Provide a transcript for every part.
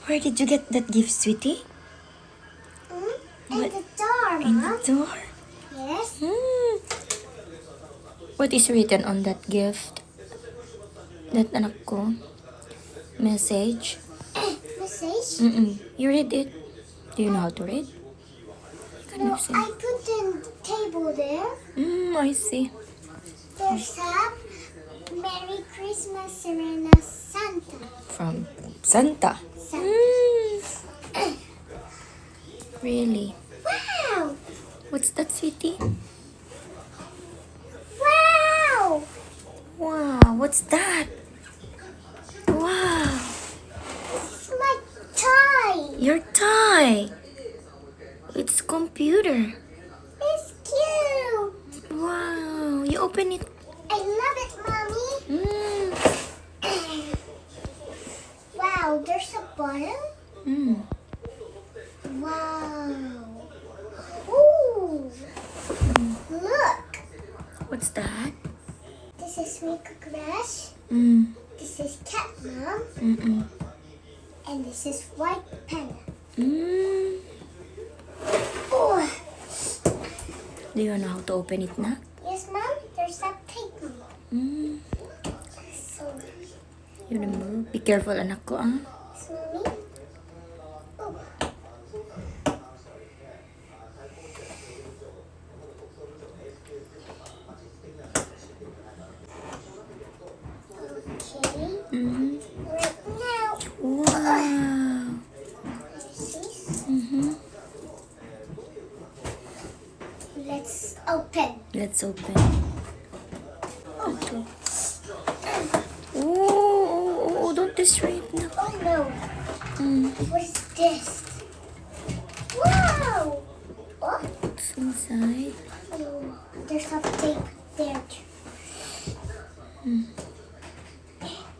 Where did you get that gift, sweetie? In the door, Mom. In the door? Yes. What is written on that gift? That anak ko? Message? Message? You read it? Do you know how to read? No, I put the table there. I see. There's a Merry Christmas, Serena, Santa. From Santa. Really? Wow! What's that, sweetie? Wow! Wow, what's that? Wow, It's my toy. your toy. It's computer. It's cute. Wow, you open it. I love it, Mommy. Wow, there's a button. Wow. Ooh. Look. What's that? This is Mika Crash. This is Cat Mom. And this is White Panda. Oh. Do you know how to open it na? Yes, Mom. There's a tape. So, You remember? Be careful, anak ko, ah. yes, Mommy. Oh. Okay. Right now. Wow. Let's open. Let's open. Okay. Oh, don't destroy it na. Oh no. What is this? Wow. Oh, What's inside? there's a tape there.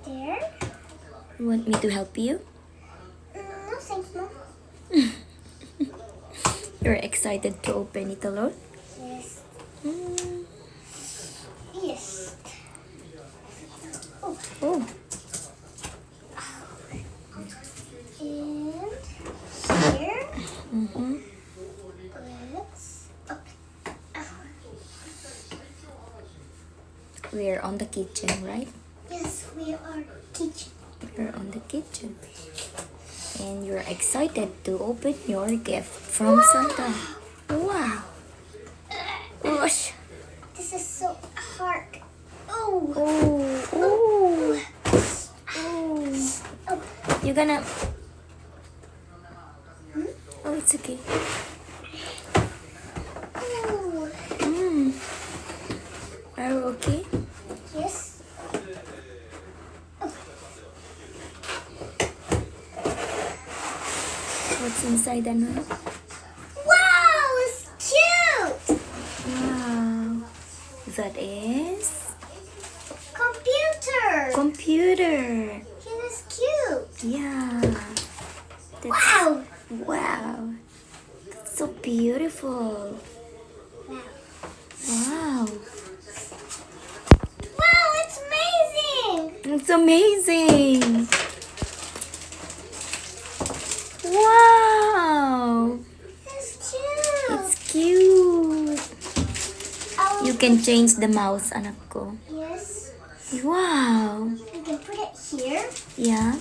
There. You want me to help you? No, thanks, Mom. You're excited to open it alone? Yes. Yes. Oh. And here. Let's open. We're on the kitchen, right? Yes, we are kitchen. We're on the kitchen. And you're excited to open your gift from Santa. Wow. Gosh. This is so hard. Oh. Oh. You're gonna... Oh, it's okay. Oh. Are you okay? Yes. What's inside, ano? Wow, it's cute. Wow. That is... Computer. Computer. It is cute. Yeah. That's... Wow. Wow. That's so beautiful. Wow. Wow. Wow, it's amazing. It's amazing. Wow. It's cute. It's cute. Oh, You can change the mouse, anak ko. yes. Wow. You can put it here. Yeah.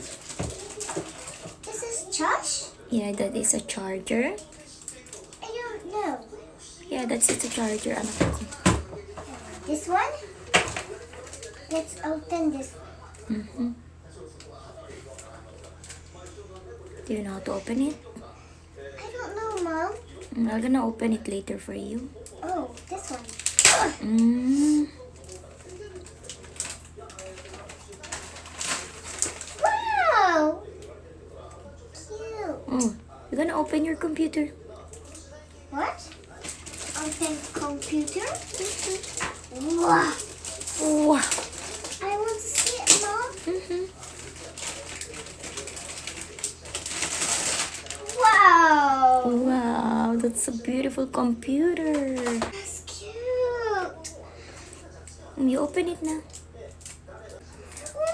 This is Josh. Yeah, that is a charger. I don't know. Yeah, that's a charger, anak ko. This one. Let's open this one. Do you know how to open it? I don't know, Mom. I'm gonna open it later for you. Oh, this one. Wow. Cute. Oh, you're gonna open your computer. What? Open computer. Wow. Wow. I want to see it, Mom. Wow. Wow, that's a beautiful computer. That's cute. You open it now.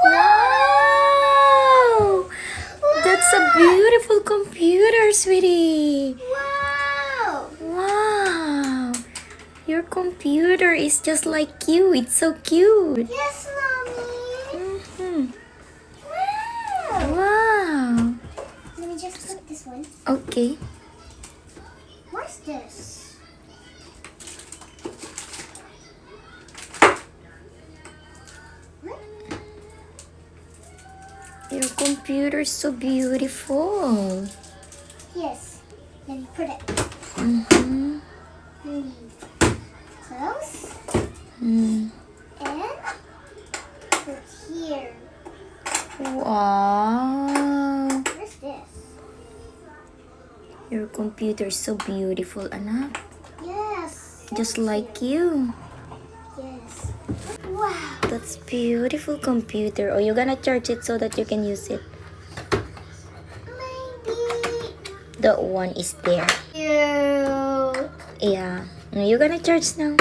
Wow. That's a beautiful beautiful computer, sweetie. Wow! Wow. Your computer is just like you. It's so cute. Yes, Mommy. Mm-hmm. Wow! Wow. Let me just put this one. Okay. What's this? What? Your computer is so beautiful. Yes. Let me put it. Mm-hmm. Close. Mm. And put here. Wow. What's this? Your computer is so beautiful, anak. Yes. Just like you. Yes. Wow. That's beautiful computer. Oh, you're gonna charge it so that you can use it. Maybe. The one is there. Cute. Yeah. You're gonna charge now.